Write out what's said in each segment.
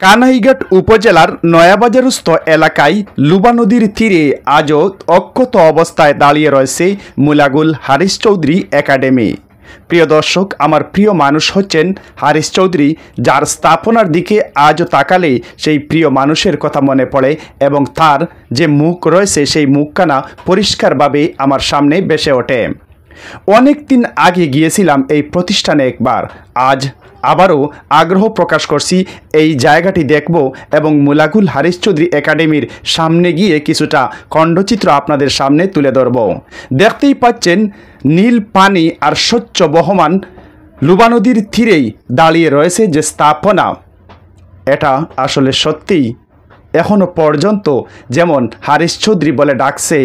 কানাইঘাট উপজেলার নয়াবাজারস্থ এলাকায় লুবা নদীর তীরে আজও অক্ষত অবস্থায় দাঁড়িয়ে রয়েছে মুলাগুল হারিস চৌধুরী একাডেমি। প্রিয় দর্শক, আমার প্রিয় মানুষ হচ্ছেন হারিস চৌধুরী, যার স্থাপনার দিকে আজও তাকালে সেই প্রিয় মানুষের কথা মনে পড়ে এবং তার যে মুখ রয়েছে সেই মুখখানা পরিষ্কারভাবে আমার সামনে ভেসে ওঠে। অনেক দিন আগে গিয়েছিলাম এই প্রতিষ্ঠানে একবার, আজ আবারও আগ্রহ প্রকাশ করছি এই জায়গাটি দেখব এবং মুলাগুল হারিস চৌধুরী একাডেমির সামনে গিয়ে কিছুটা খণ্ডচিত্র আপনাদের সামনে তুলে ধরব। দেখতেই পাচ্ছেন নীল পানি আর স্বচ্ছ বহমান লুবা নদীর তীরেই দাঁড়িয়ে রয়েছে যে স্থাপনা, এটা আসলে সত্যিই এখনও পর্যন্ত যেমন হারিস চৌধুরী বলে ডাকছে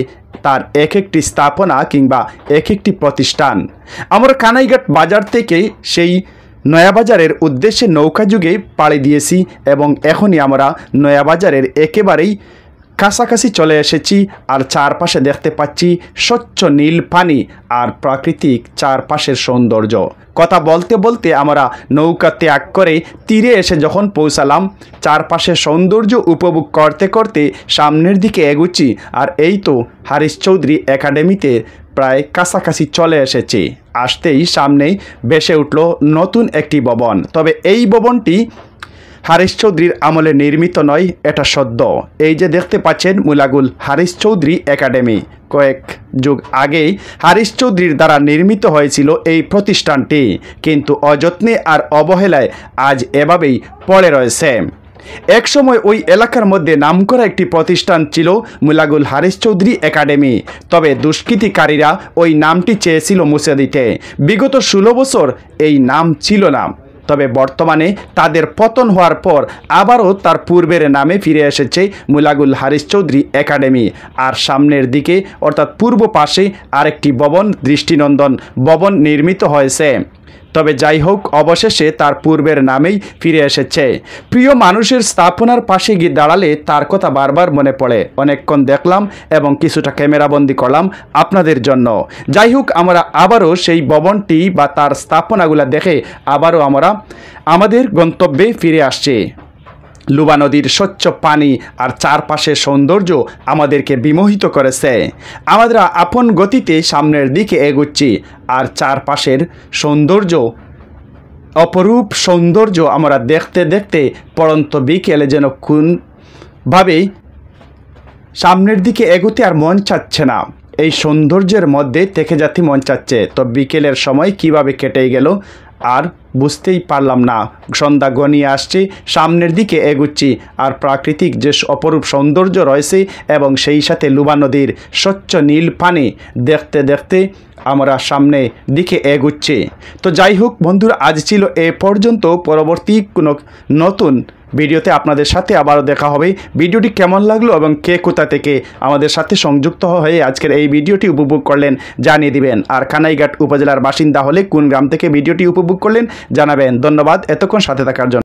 তার এক একটি স্থাপনা কিংবা এক একটি প্রতিষ্ঠান। আমরা কানাইঘাট বাজার থেকে সেই নয়াবাজারের উদ্দেশ্যে নৌকা যুগে পাড়ি দিয়েছি এবং এখনই আমরা নয়াবাজারের একেবারেই কাছাকাছি চলে এসেছি। আর চারপাশে দেখতে পাচ্ছি স্বচ্ছ নীল পানি আর প্রাকৃতিক চারপাশের সৌন্দর্য। কথা বলতে বলতে আমরা নৌকা ত্যাগ করে তীরে এসে যখন পৌঁছালাম, চারপাশের সৌন্দর্য উপভোগ করতে করতে সামনের দিকে এগুচ্ছি। আর এই তো হারিস চৌধুরী একাডেমিতে প্রায় কাছাকাছি চলে এসেছি। আসতেই সামনেই ভেসে উঠল নতুন একটি ভবন। তবে এই ভবনটি হারিস চৌধুরীর আমলে নির্মিত নয়, এটা সদ্য। এই যে দেখতে পাচ্ছেন মুলাগুল হারিস চৌধুরী একাডেমি, কয়েক যুগ আগেই হারিস চৌধুরীর দ্বারা নির্মিত হয়েছিল এই প্রতিষ্ঠানটি, কিন্তু অযত্নে আর অবহেলায় আজ এভাবেই পড়ে রয়েছে। একসময় ওই এলাকার মধ্যে নামকরা একটি প্রতিষ্ঠান ছিল মুলাগুল হারিস চৌধুরী একাডেমি। তবে দুষ্কৃতিকারীরা ওই নামটি চেয়েছিল মুছে দিতে। বিগত 16 বছর এই নাম ছিল না। তবে বর্তমানে তাদের পতন হওয়ার পর আবারও তার পূর্বের নামে ফিরে এসেছে মুলাগুল হারিস চৌধুরী একাডেমি। আর সামনের দিকে অর্থাৎ পূর্ব পাশে আরেকটি ভবন, দৃষ্টিনন্দন ভবন নির্মিত হয়েছে। তবে যাই হোক, অবশেষে তার পূর্বের নামেই ফিরে এসেছে। প্রিয় মানুষের স্থাপনার পাশে গিয়ে দাঁড়ালে তার কথা বারবার মনে পড়ে। অনেকক্ষণ দেখলাম এবং কিছুটা ক্যামেরাবন্দি করলাম আপনাদের জন্য। যাই হোক, আমরা আবারও সেই ভবনটি বা তার স্থাপনাগুলো দেখে আবারও আমরা আমাদের গন্তব্যে ফিরে আসছি। লুবা নদীর স্বচ্ছ পানি আর চারপাশের সৌন্দর্য আমাদেরকে বিমোহিত করেছে। আমরা আপন গতিতে সামনের দিকে এগুচ্ছি আর চারপাশের সৌন্দর্য, অপরূপ সৌন্দর্য আমরা দেখতে দেখতে পড়ন্ত বিকেলে যেন কোনভাবেই সামনের দিকে এগোতে আর মন চাচ্ছে না। এই সৌন্দর্যের মধ্যে থেকে যেতে মন চাচ্ছে। তো বিকেলের সময় কিভাবে কেটে গেল আর বুঝতেই পারলাম না। সন্ধ্যা ঘনিয়ে আসছে, সামনের দিকে এগুচ্ছি আর প্রাকৃতিক যে অপরূপ সৌন্দর্য রয়েছে এবং সেই সাথে লুবা নদীর স্বচ্ছ নীল পানি দেখতে দেখতে আমরা সামনে দিকে এগুচ্ছি। তো যাই হোক বন্ধুরা, আজ ছিল এ পর্যন্ত। পরবর্তী কোনো নতুন ভিডিওতে আপনাদের সাথে আবারও দেখা হবে। ভিডিওটি কেমন লাগলো এবং কে কোথা থেকে আমাদের সাথে সংযুক্ত হয়ে আজকের এই ভিডিওটি উপভোগ করলেন জানিয়ে দিবেন। আর কানাইঘাট উপজেলার বাসিন্দা হলে কোন গ্রাম থেকে ভিডিওটি উপভোগ করলেন জানাবেন। ধন্যবাদ এতক্ষণ সাথে থাকার জন্য।